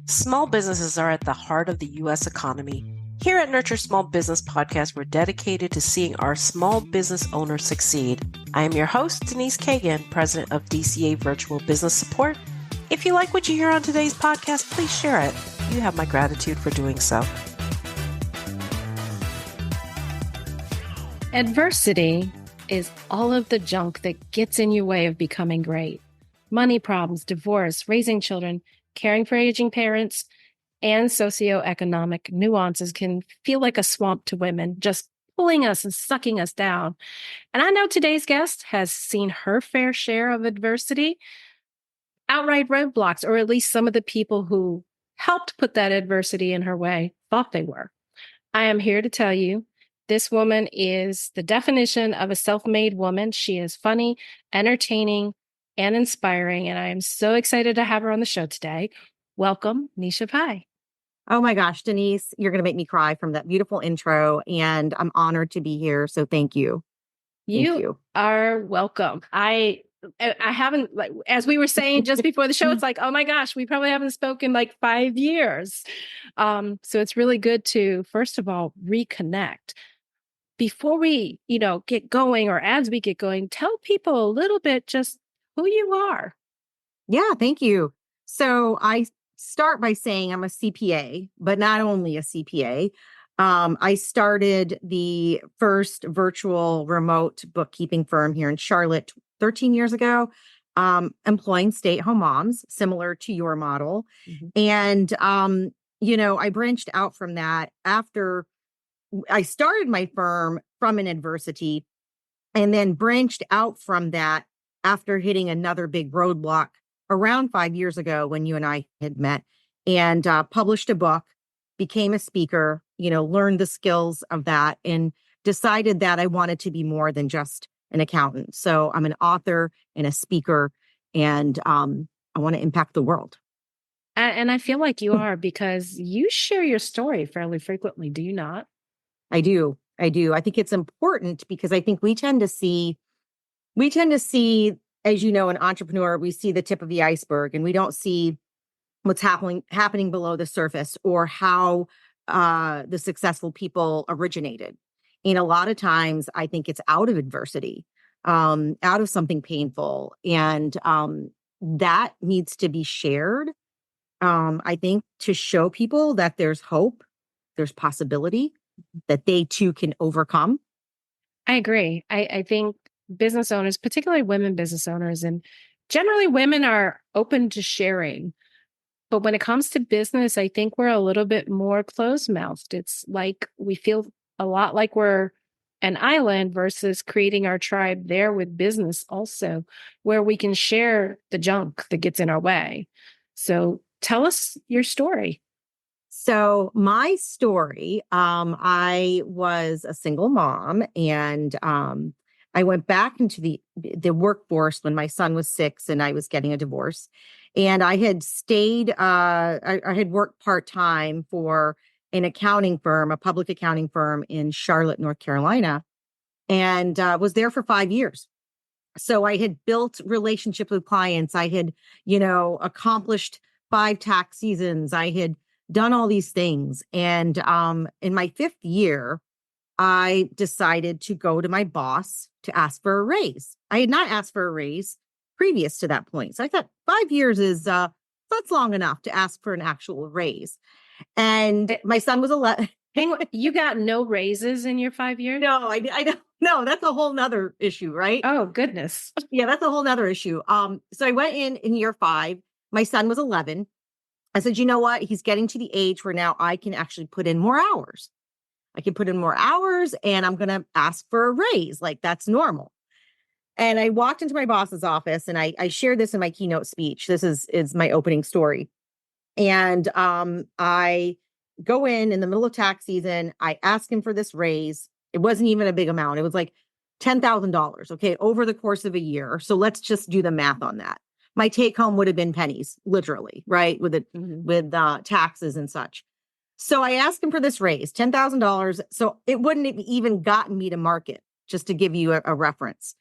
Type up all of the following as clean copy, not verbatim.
Small businesses are at the heart of the U.S. economy. Here at Nurture Small Business Podcast, we're dedicated to seeing our small business owners succeed. I am your host, Denise Cagan, president of DCA Virtual Business Support. If you like what you hear on today's podcast, please share it. You have my gratitude for doing so. Adversity is all of the junk that gets in your way of becoming great. Money problems, divorce, raising children, caring for aging parents, and socioeconomic nuances can feel like a swamp to women, just pulling us and sucking us down. And I know today's guest has seen her fair share of adversity, outright roadblocks, or at least some of the people who helped put that adversity in her way thought they were. I am here to tell you, this woman is the definition of a self-made woman. She is funny, entertaining, and inspiring, and I am so excited to have her on the show today. Welcome, Nesha Pai. Oh my gosh, Denise, you're going to make me cry from that beautiful intro, and I'm honored to be here. So thank you. You are welcome. I haven't, like, as we were saying just before the show, it's like, oh my gosh, we probably haven't spoken like 5 years. So it's really good to, first of all, reconnect. Before we, get going, or as we get going, tell people a little bit just who you are. Yeah, thank you. So I start by saying I'm a CPA, but not only a CPA. I started the first virtual remote bookkeeping firm here in Charlotte 13 years ago, employing stay-at-home moms, similar to your model. Mm-hmm. And, I branched out from that after I started my firm from an adversity, and then branched out from that after hitting another big roadblock around 5 years ago when you and I had met, and published a book, became a speaker, learned the skills of that, and decided that I wanted to be more than just an accountant. So I'm an author and a speaker, and I want to impact the world. And I feel like you are, because you share your story fairly frequently, do you not? I do. I think it's important because I think we tend to see, as you know, an entrepreneur, we see the tip of the iceberg, and we don't see what's happening below the surface, or how the successful people originated. And a lot of times I think it's out of adversity, out of something painful. And that needs to be shared. I think to show people that there's hope, there's possibility, that they too can overcome. I agree. I think business owners, particularly women business owners, and generally women are open to sharing. But when it comes to business, I think we're a little bit more closed-mouthed. It's like we feel a lot like we're an island versus creating our tribe there with business also, where we can share the junk that gets in our way. So tell us your story. So my story, I was a single mom, and I went back into the workforce when my son was 6 and I was getting a divorce. And I had stayed, I had worked part-time for an accounting firm, a public accounting firm in Charlotte, North Carolina, and was there for 5 years. So I had built relationships with clients. I had, accomplished 5 tax seasons. I had done all these things. And in my 5th year, I decided to go to my boss to ask for a raise. I had not asked for a raise previous to that point. So I thought 5 years is, that's long enough to ask for an actual raise. And my son was 11. Hang on, you got no raises in your 5 years? No, I don't. No, that's a whole nother issue, right? Oh, goodness. Yeah, that's a whole nother issue. So I went in year 5. My son was 11. I said, you know what? He's getting to the age where now I can actually put in more hours. I can put in more hours, and I'm going to ask for a raise. Like, that's normal. And I walked into my boss's office, and I shared this in my keynote speech. This is my opening story. And I go in the middle of tax season. I ask him for this raise. It wasn't even a big amount. It was like $10,000, okay, over the course of a year. So let's just do the math on that. My take home would have been pennies, literally, right? With it, with taxes and such. So I asked him for this raise, $10,000. So it wouldn't have even gotten me to market, just to give you a reference.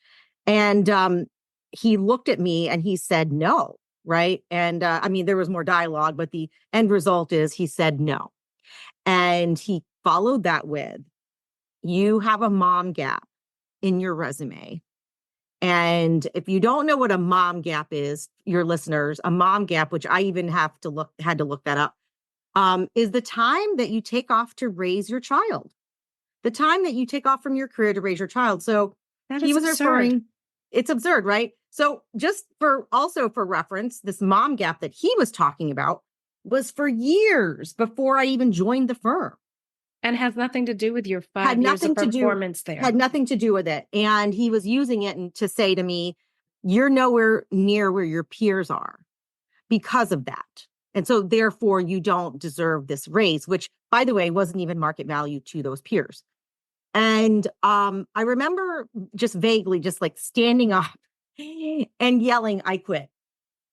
And he looked at me and he said, no, right? And I mean, there was more dialogue, but the end result is he said no. And he followed that with, you have a mom gap in your resume. And if you don't know what a mom gap is, your listeners, a mom gap, which I even had to look that up, is the time that you take off to raise your child, the time that you take off from your career to raise your child. So he was referring, it's absurd, right? So just for reference, this mom gap that he was talking about was for years before I even joined the firm. And has nothing to do with your 5 years of performance there. Had nothing to do with it. And he was using it to say to me, you're nowhere near where your peers are because of that. And so therefore you don't deserve this raise, which, by the way, wasn't even market value to those peers. And I remember just vaguely just like standing up and yelling, I quit.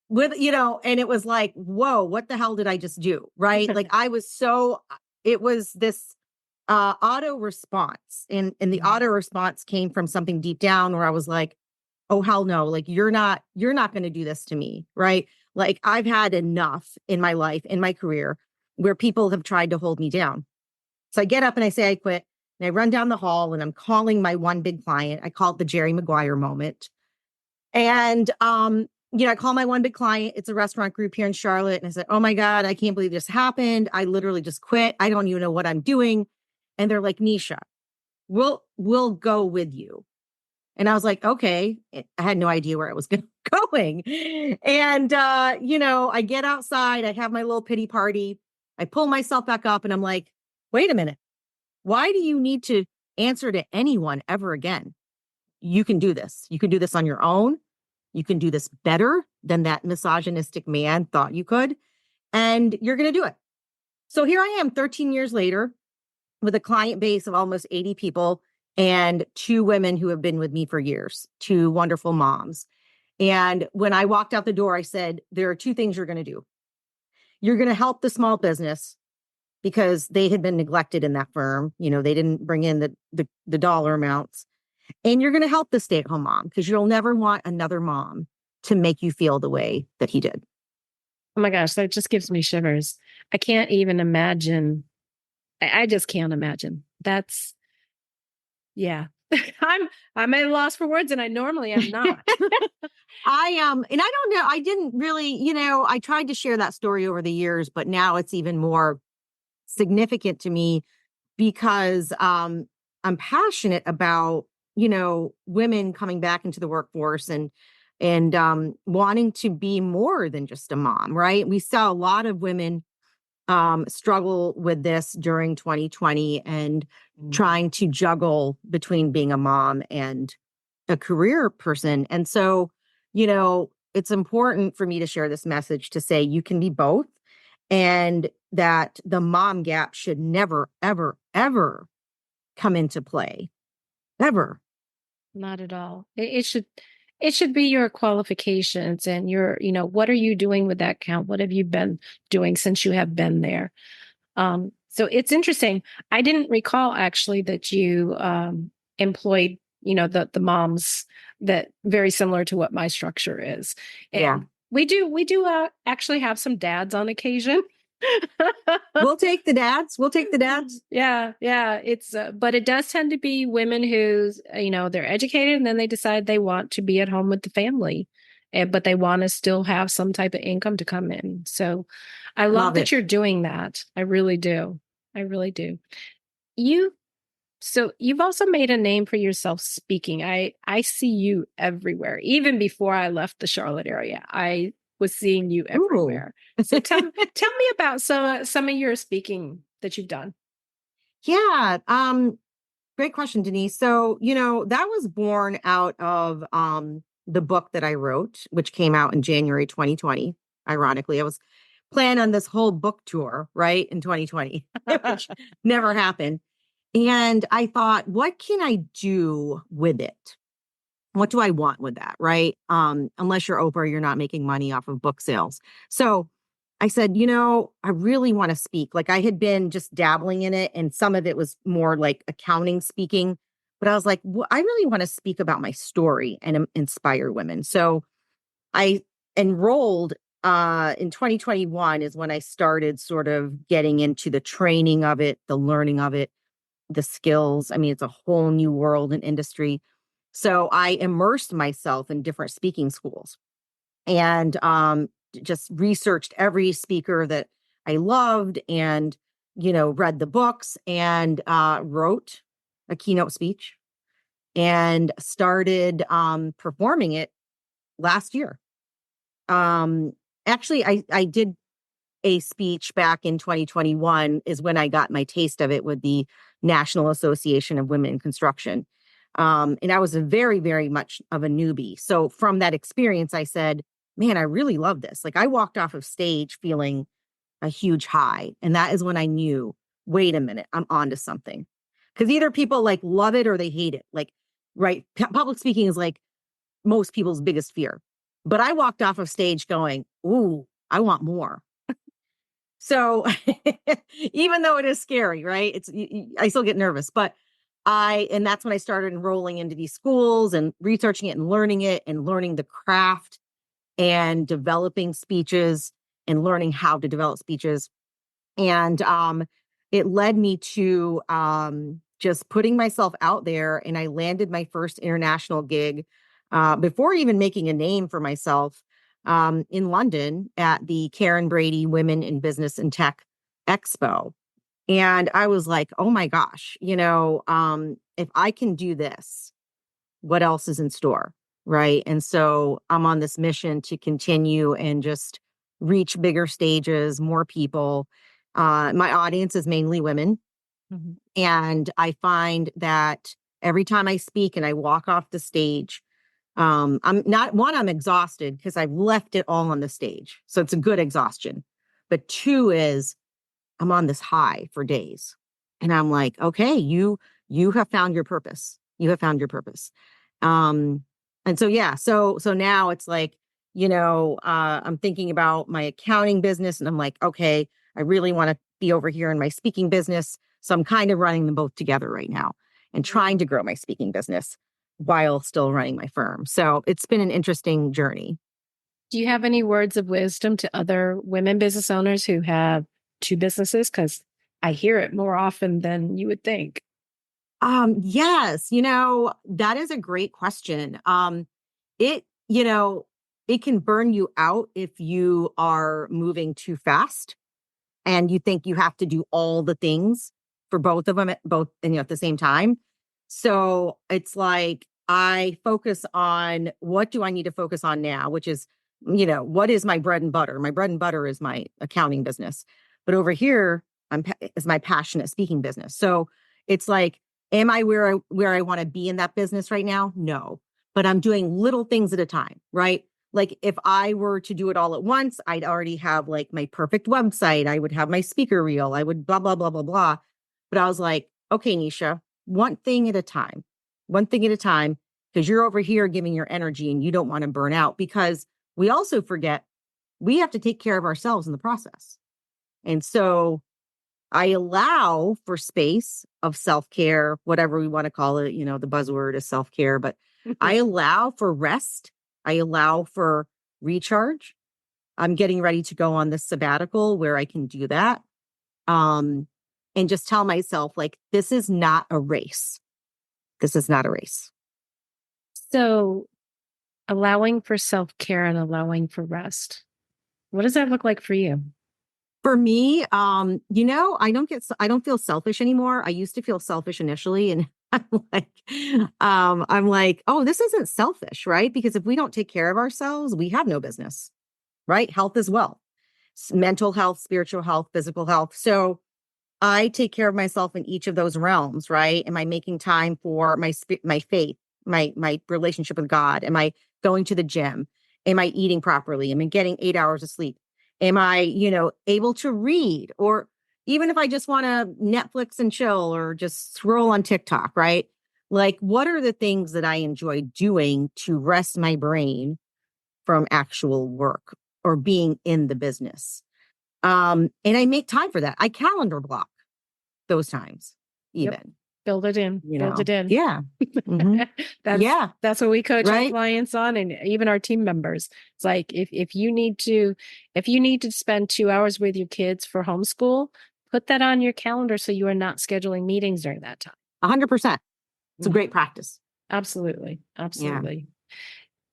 With, and it was like, whoa, what the hell did I just do? Right. Like it was this auto response. And the auto response came from something deep down where I was like, oh, hell no, like you're not going to do this to me. Right. Like I've had enough in my life, in my career, where people have tried to hold me down. So I get up and I say, I quit. And I run down the hall and I'm calling my one big client. I call it the Jerry Maguire moment. And, I call my one big client. It's a restaurant group here in Charlotte. And I said, oh my God, I can't believe this happened. I literally just quit. I don't even know what I'm doing. And they're like, Nesha, we'll go with you. And I was like, okay. I had no idea where I was going. And, I get outside, I have my little pity party. I pull myself back up and I'm like, wait a minute. Why do you need to answer to anyone ever again? You can do this. You can do this on your own. You can do this better than that misogynistic man thought you could. And you're going to do it. So here I am 13 years later with a client base of almost 80 people and 2 women who have been with me for years, 2 wonderful moms. And when I walked out the door, I said, there are 2 things you're going to do. You're going to help the small business because they had been neglected in that firm. They didn't bring in the dollar amounts. And you're going to help the stay-at-home mom because you'll never want another mom to make you feel the way that he did. Oh my gosh, that just gives me shivers. I can't even imagine. I just can't imagine. That's, yeah. I'm at a loss for words and I normally am not. I am. And I don't know. I didn't really, I tried to share that story over the years, but now it's even more significant to me because I'm passionate about, women coming back into the workforce and wanting to be more than just a mom, right? We saw a lot of women struggle with this during 2020 and trying to juggle between being a mom and a career person. And so, it's important for me to share this message to say you can be both and that the mom gap should never, ever, ever come into play. Ever. Not at all. It should be your qualifications and your, what are you doing with that count? What have you been doing since you have been there? So it's interesting. I didn't recall actually that you employed, the moms that very similar to what my structure is. And yeah. We do actually have some dads on occasion. We'll take the dads. Yeah. It's, but it does tend to be women who's, they're educated and then they decide they want to be at home with the family, but they want to still have some type of income to come in. So I love that you're doing that. I really do. So you've also made a name for yourself speaking. I see you everywhere. Even before I left the Charlotte area, I was seeing you everywhere. So tell me about some of your speaking that you've done. Yeah. Great question, Denise. So, that was born out of the book that I wrote, which came out in January 2020. Ironically, I was planning on this whole book tour, right, in 2020, which never happened. And I thought, what can I do with it? What do I want with that, right? Unless you're Oprah, you're not making money off of book sales. So I said, I really want to speak. Like I had been just dabbling in it and some of it was more like accounting speaking, but I was like, I really want to speak about my story and inspire women. So I enrolled in 2021 is when I started sort of getting into the training of it, the learning of it, the skills. I mean, it's a whole new world and industry. So I immersed myself in different speaking schools and just researched every speaker that I loved and, read the books and wrote a keynote speech and started performing it last year. Actually, I did a speech back in 2021 is when I got my taste of it with the National Association of Women in Construction. And I was a very, very much of a newbie. So from that experience, I said, man, I really love this. Like I walked off of stage feeling a huge high. And that is when I knew, wait a minute, I'm onto something. Because either people like love it or they hate it. Like, right. Public speaking is like most people's biggest fear. But I walked off of stage going, ooh, I want more. So even though it is scary, right? I still get nervous, but and that's when I started enrolling into these schools and researching it and learning the craft and developing speeches and learning how to develop speeches. And it led me to just putting myself out there. And I landed my first international gig before even making a name for myself in London at the Karen Brady Women in Business and Tech Expo. And I was like, oh my gosh, if I can do this, what else is in store? Right. And so I'm on this mission to continue and just reach bigger stages, more people. My audience is mainly women. Mm-hmm. And I find that every time I speak and I walk off the stage, I'm exhausted because I've left it all on the stage. So it's a good exhaustion. But two is I'm on this high for days. And I'm like, okay, you have found your purpose. You have found your purpose. And so, yeah, so now it's like, I'm thinking about my accounting business and I'm like, okay, I really want to be over here in my speaking business. So I'm kind of running them both together right now and trying to grow my speaking business while still running my firm. So it's been an interesting journey. Do you have any words of wisdom to other women business owners who have two businesses? Because I hear it more often than you would think. Yes, that is a great question. It can burn you out if you are moving too fast and you think you have to do all the things for both of them at the same time. So it's like I focus on what do I need to focus on now, which is, what is my bread and butter? My bread and butter is my accounting business. But over here, is my passionate speaking business. So it's like, am I where I want to be in that business right now? No, but I'm doing little things at a time, right? Like if I were to do it all at once, I'd already have like my perfect website. I would have my speaker reel. I would blah, blah, blah, blah, blah. But I was like, okay, Nesha, one thing at a time, because you're over here giving your energy and you don't want to burn out, because we also forget we have to take care of ourselves in the process. And so I allow for space of self-care, whatever we want to call it. The buzzword is self-care, but I allow for rest. I allow for recharge. I'm getting ready to go on this sabbatical where I can do that. And just tell myself, like, this is not a race. This is not a race. So allowing for self-care and allowing for rest. What does that look like for you? For me, I don't feel selfish anymore. I used to feel selfish initially, and I'm like, oh, this isn't selfish, right? Because if we don't take care of ourselves, we have no business, right? Health as well, mental health, spiritual health, physical health. So I take care of myself in each of those realms, right? Am I making time for my faith, my relationship with God? Am I going to the gym? Am I eating properly? Am I getting 8 hours of sleep? Am I, able to read? Or even if I just want to Netflix and chill or just scroll on TikTok, right? Like, what are the things that I enjoy doing to rest my brain from actual work or being in the business? And I make time for that. I calendar block those times even. Build it in. you Build know? it in. Yeah. Mhm. Yeah. That's what we coach our Right. clients on, and even our team members. It's like if you need to spend 2 hours with your kids for homeschool, put that on your calendar so you are not scheduling meetings during that time. 100%. It's a Mhm. great practice. Absolutely. Yeah. Absolutely.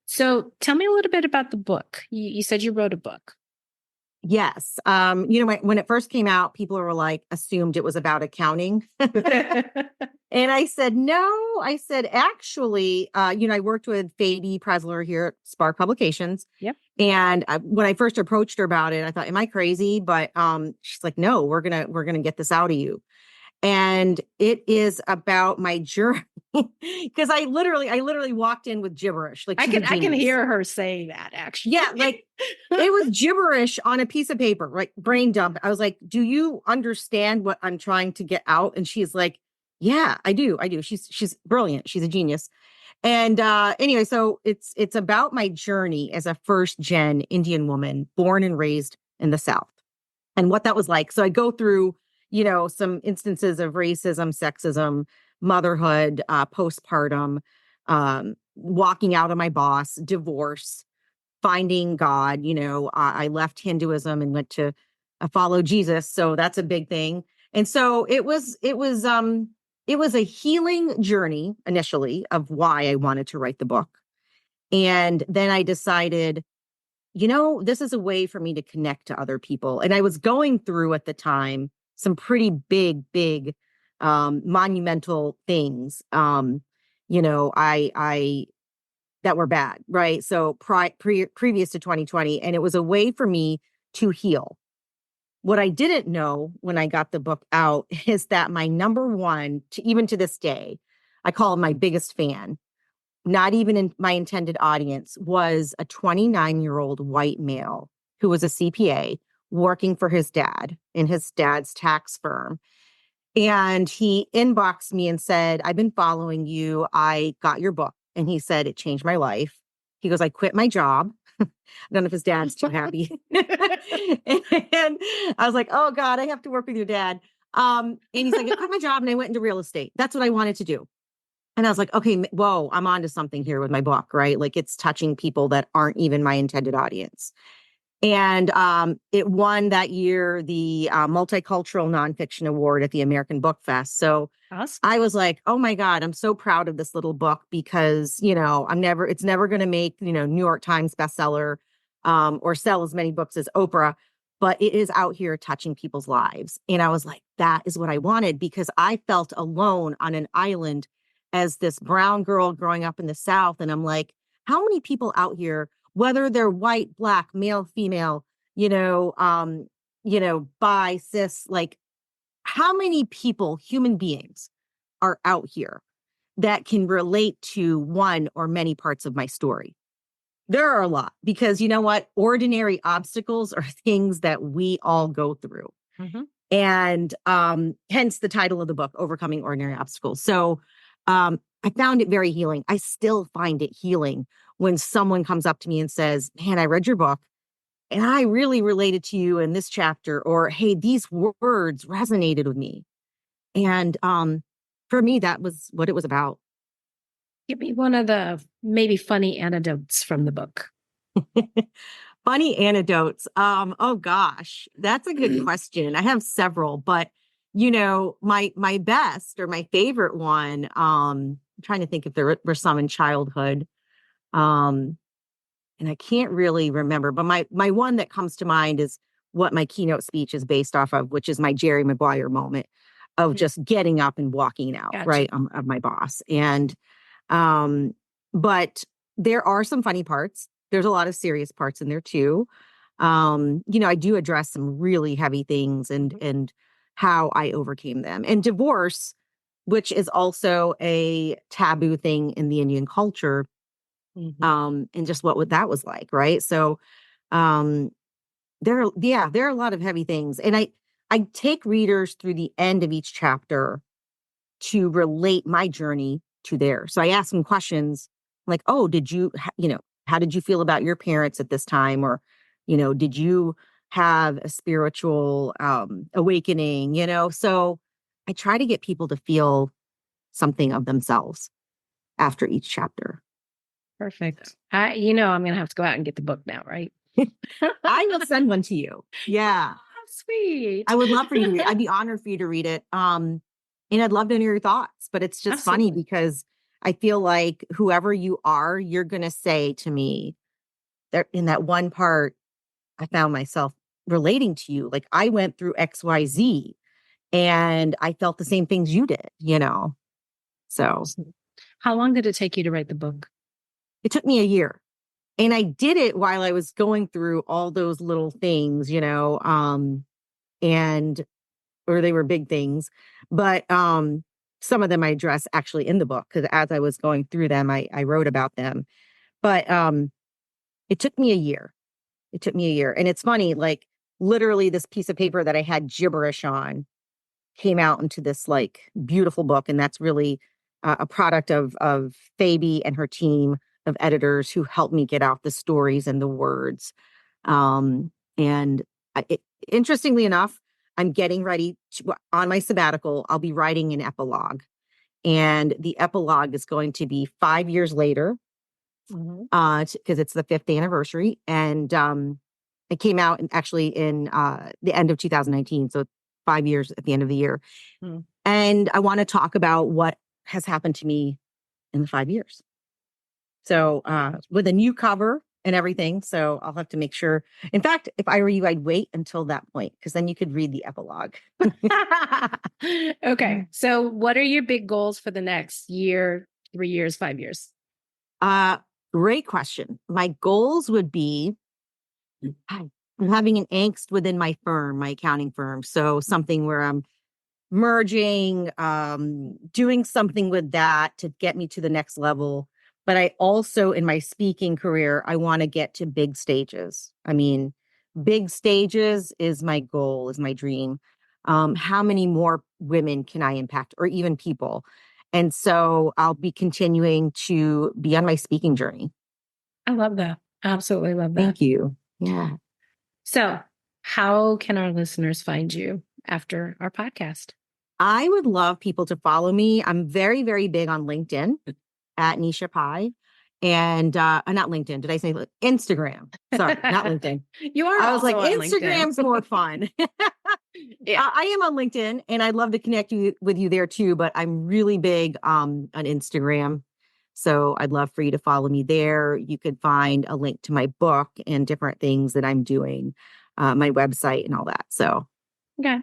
So tell me a little bit about the book. You said you wrote a book. Yes. When it first came out, people were like, assumed it was about accounting. And I said, no, I said, actually, I worked with Fabi Presler here at Spark Publications. Yep. And when I first approached her about it, I thought, am I crazy? But she's like, no, we're going to get this out of you. And it is about my journey because I literally walked in with gibberish. Like I can hear her saying that actually. Yeah, like it was gibberish on a piece of paper, like brain dump. I was like, do you understand what I'm trying to get out? And she's like, yeah, I do. She's brilliant. She's a genius. And anyway, so it's about my journey as a first gen Indian woman born and raised in the South and what that was like. So I go through, some instances of racism, sexism, motherhood, postpartum, walking out on my boss, divorce, finding God. I left Hinduism and went to follow Jesus. So that's a big thing. And so it was a healing journey initially of why I wanted to write the book. And then I decided, this is a way for me to connect to other people. And I was going through at the time some pretty big, monumental things, I that were bad, right? So previous to 2020, and it was a way for me to heal. What I didn't know when I got the book out is that my number one, even to this day, I call him my biggest fan, not even in my intended audience, was a 29-year-old white male who was a CPA working for his dad in his dad's tax firm. And he inboxed me and said, I've been following you. I got your book. And he said, it changed my life. He goes, I quit my job. I don't know if his dad's too happy. And I was like, oh God, I have to work with your dad. And he's like, I quit my job and I went into real estate. That's what I wanted to do. And I was like, okay, whoa, I'm onto something here with my book, right? Like it's touching people that aren't even my intended audience. And it won that year the Multicultural Nonfiction Award at the American Book Fest. So Awesome. I was like, oh my God, I'm so proud of this little book because, it's never going to make, New York Times bestseller or sell as many books as Oprah, but it is out here touching people's lives. And I was like, that is what I wanted because I felt alone on an island as this brown girl growing up in the South. And I'm like, how many people out here, whether they're white, black, male, female, bi, cis, like how many people, human beings are out here that can relate to one or many parts of my story? There are a lot because you know what? Ordinary obstacles are things that we all go through. Mm-hmm. And hence the title of the book, Overcoming Ordinary Obstacles. So I found it very healing. I still find it healing when someone comes up to me and says, man, I read your book and I really related to you in this chapter, or, hey, these words resonated with me. And for me, that was what it was about. Give me one of the maybe funny anecdotes from the book. Funny anecdotes. Oh gosh, that's a good question. I have several, but my best or my favorite one, I'm trying to think if there were some in childhood. And I can't really remember, but my one that comes to mind is what my keynote speech is based off of, which is my Jerry Maguire moment of just getting up and walking out, Gotcha. right, of my boss. And but there are some funny parts. There's a lot of serious parts in there too. I do address some really heavy things and how I overcame them. And divorce, which is also a taboo thing in the Indian culture, and just what that was like, right? So there are a lot of heavy things. And I take readers through the end of each chapter to relate my journey to theirs. So I ask them questions like, oh, how did you feel about your parents at this time? Or, did you have a spiritual awakening? So I try to get people to feel something of themselves after each chapter. Perfect. I'm going to have to go out and get the book now, right? I will send one to you. Yeah. Oh, sweet. I would love for you to read it. I'd be honored for you to read it. And I'd love to hear your thoughts, but it's just funny because I feel like whoever you are, you're going to say to me that in that one part, I found myself relating to you. Like I went through XYZ and I felt the same things you did, So how long did it take you to write the book? It took me a year. And I did it while I was going through all those little things, or they were big things, but some of them I address actually in the book because as I was going through them, I wrote about them. But it took me a year. And it's funny, like literally this piece of paper that I had gibberish on came out into this like beautiful book. And that's really a product of Fabi and her team of editors who helped me get out the stories and the words. Interestingly enough, I'm getting ready on my sabbatical. I'll be writing an epilogue, and the epilogue is going to be 5 years later, because it's the 5th anniversary. And it came out actually in the end of 2019, so 5 years at the end of the year. And I want to talk about what has happened to me in the 5 years. So with a new cover and everything. So I'll have to make sure. In fact, if I were you, I'd wait until that point because then you could read the epilogue. Okay. So what are your big goals for the next year, 3 years, 5 years? Great question. My goals would be I'm having an angst within my firm, my accounting firm. So something where I'm merging, doing something with that to get me to the next level. But I also, in my speaking career, I want to get to big stages. I mean, big stages is my goal, is my dream. How many more women can I impact or even people? And so I'll be continuing to be on my speaking journey. I love that. Absolutely love that. Thank you. Yeah. So how can our listeners find you after our podcast? I would love people to follow me. I'm very, very big on LinkedIn at Nesha Pai. And not LinkedIn. Did I say Instagram? Sorry, not LinkedIn. You are. I was like, on Instagram's LinkedIn. more fun. Yeah. I am on LinkedIn and I'd love to connect with you there too, but I'm really big on Instagram. So I'd love for you to follow me there. You could find a link to my book and different things that I'm doing, my website and all that. So. Okay.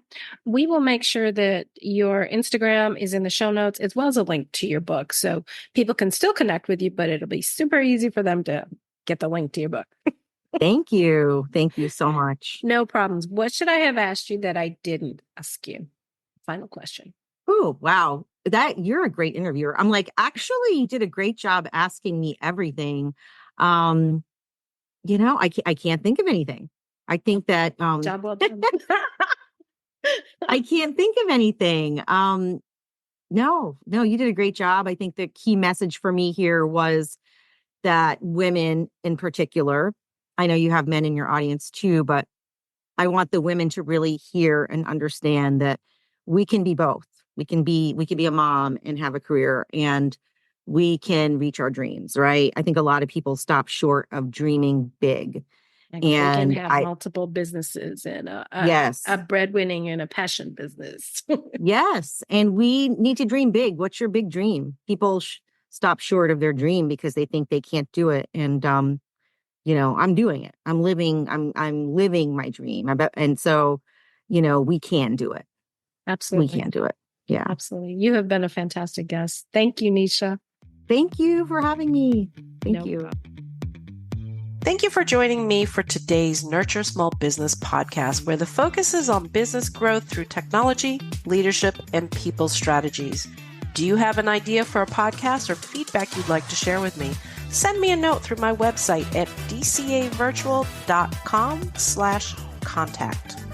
We will make sure that your Instagram is in the show notes as well as a link to your book. So people can still connect with you, but it'll be super easy for them to get the link to your book. Thank you. Thank you so much. No problems. What should I have asked you that I didn't ask you? Final question. Oh, wow. You're a great interviewer. I'm like, actually, you did a great job asking me everything. I can't think of anything. I think that Job well done. I can't think of anything. No, you did a great job. I think the key message for me here was that women in particular, I know you have men in your audience too, but I want the women to really hear and understand that we can be both. We can be a mom and have a career, and we can reach our dreams, right? I think a lot of people stop short of dreaming big. And they can have multiple businesses and a breadwinning and a passion business. Yes. And we need to dream big. What's your big dream? People stop short of their dream because they think they can't do it. And, I'm doing it. I'm living my dream. And so, we can do it. Absolutely. We can do it. Yeah. Absolutely. You have been a fantastic guest. Thank you, Nesha. Thank you for having me. Thank you. Problem. Thank you for joining me for today's Nurture Small Business podcast, where the focus is on business growth through technology, leadership, and people strategies. Do you have an idea for a podcast or feedback you'd like to share with me? Send me a note through my website at dcavirtual.com/contact.